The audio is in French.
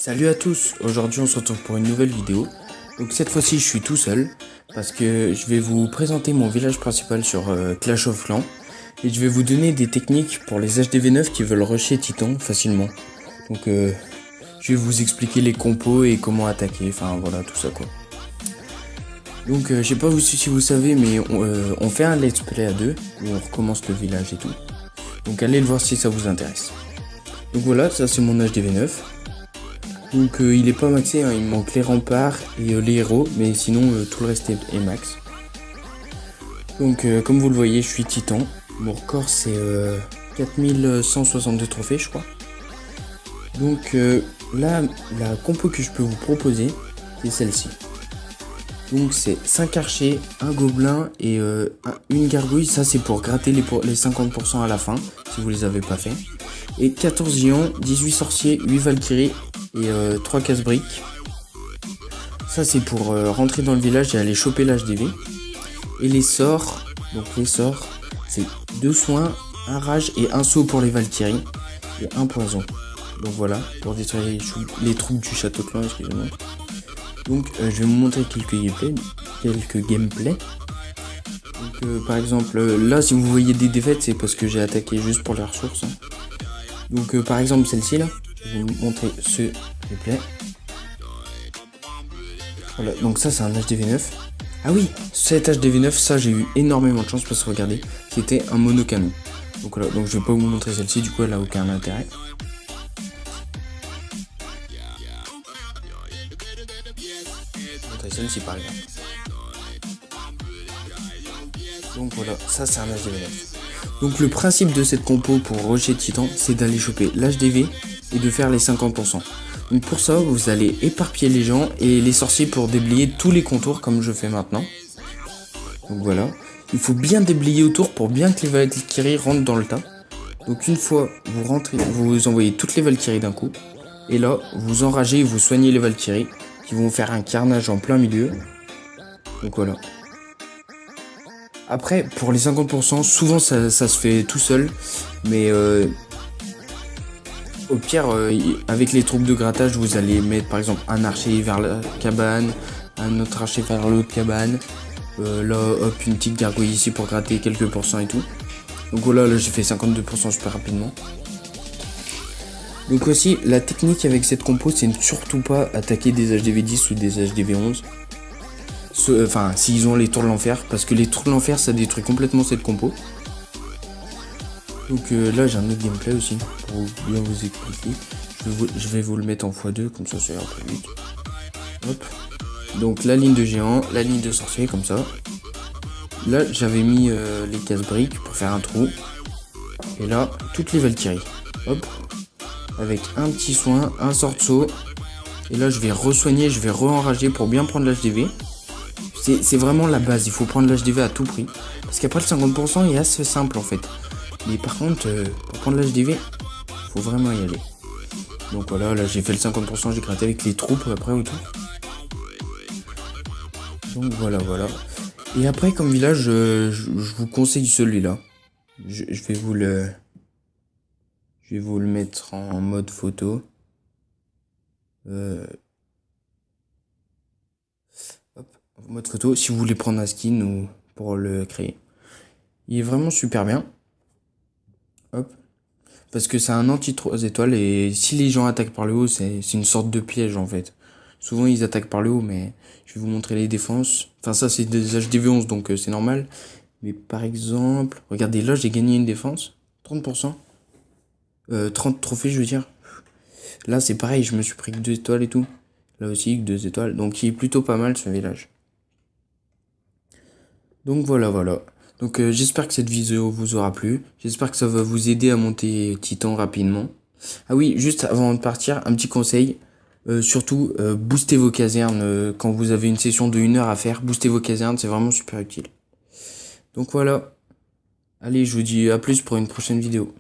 Salut à tous, aujourd'hui on se retrouve pour une nouvelle vidéo. Donc cette fois-ci je suis tout seul parce que je vais vous présenter mon village principal sur Clash of Clans et je vais vous donner des techniques pour les HDV9 qui veulent rusher Titan facilement. Donc je vais vous expliquer les compos et comment attaquer, enfin voilà tout ça quoi. Donc je sais pas si vous savez mais on fait un let's play à deux où on recommence le village et tout. Donc allez le voir si ça vous intéresse. Donc voilà, ça c'est mon HDV9. Donc il est pas maxé, hein, il me manque les remparts et les héros, mais sinon tout le reste est max. Donc comme vous le voyez, je suis titan. Mon record c'est 4162 trophées je crois. Donc là, la compo que je peux vous proposer, c'est celle-ci. Donc c'est 5 archers, un gobelin et une gargouille, ça c'est pour gratter les 50% à la fin, si vous les avez pas fait. Et 14 géants, 18 sorciers, 8 valkyries et 3 casse-briques. Ça c'est pour rentrer dans le village et aller choper l'HDV. Et les sorts, donc les sorts, c'est 2 soins, un rage et un saut pour les valkyries et un poison. Donc voilà, pour détruire les troupes du château clan, excusez-moi. Donc je vais vous montrer quelques gameplays. Donc par exemple, là si vous voyez des défaites, c'est parce que j'ai attaqué juste pour les ressources. Hein. Donc par exemple celle-ci là, je vais vous montrer ce gameplay. Voilà, donc ça c'est un HDV9. Ah oui, cet HDV9, ça j'ai eu énormément de chance parce que regardez, c'était un monocanon. Donc voilà, donc je vais pas vous montrer celle-ci, du coup elle a aucun intérêt. Celle-ci par exemple. Donc voilà, ça c'est un HDV9. Donc le principe de cette compo pour rusher Titan, c'est d'aller choper l'HDV et de faire les 50%. Donc pour ça, vous allez éparpiller les gens et les sorciers pour déblayer tous les contours comme je fais maintenant. Donc voilà, il faut bien déblayer autour pour bien que les valkyries rentrent dans le tas. Donc une fois vous rentrez, vous envoyez toutes les valkyries d'un coup. Et là, vous enragez et vous soignez les valkyries qui vont faire un carnage en plein milieu. Donc voilà. Après, pour les 50%, souvent ça se fait tout seul. Mais au pire, avec les troupes de grattage, vous allez mettre par exemple un archer vers la cabane, un autre archer vers l'autre cabane. Là, hop, une petite gargouille ici pour gratter quelques pourcents et tout. Donc voilà, là j'ai fait 52% super rapidement. Donc aussi, la technique avec cette compo, c'est ne surtout pas attaquer des HDV10 ou des HDV11. Enfin, s'ils ont les tours de l'enfer, parce que les tours de l'enfer, ça détruit complètement cette compo. Donc là, j'ai un autre gameplay aussi, pour bien vous expliquer. Je vais vous le mettre en x2, comme ça ira plus vite. Hop. Donc la ligne de géant, la ligne de sorcier, comme ça. Là, j'avais mis les casse-briques pour faire un trou. Et là, toutes les valkyries. Hop. Avec un petit soin, un sort de saut. Et là je vais re-soigner, je vais re-enrager pour bien prendre l'HDV. C'est vraiment la base, il faut prendre l'HDV à tout prix. Parce qu'après le 50% est assez simple en fait. Mais par contre, pour prendre l'HDV, il faut vraiment y aller. Donc voilà, là j'ai fait le 50%, j'ai gratté avec les troupes après autour. Donc voilà. Et après comme village, je vous conseille celui-là. Je vais vous le... Je vais vous le mettre en mode photo. Hop, mode photo, si vous voulez prendre un skin ou pour le créer. Il est vraiment super bien. Hop. Parce que c'est un anti-3 étoiles et si les gens attaquent par le haut, c'est une sorte de piège en fait. Souvent ils attaquent par le haut, mais je vais vous montrer les défenses. Enfin ça c'est des HDV11 donc c'est normal. Mais par exemple, regardez là j'ai gagné une défense. 30%. 30 trophées je veux dire. Là c'est pareil, je me suis pris que 2 étoiles et tout. Là aussi que 2 étoiles. Donc il est plutôt pas mal ce village. Donc voilà. Donc j'espère que cette vidéo vous aura plu. J'espère que ça va vous aider à monter Titan rapidement. Ah oui, juste avant de partir, un petit conseil. Surtout, boostez vos casernes quand vous avez une session de 1 heure à faire. Boostez vos casernes, c'est vraiment super utile. Donc voilà. Allez, je vous dis à plus pour une prochaine vidéo.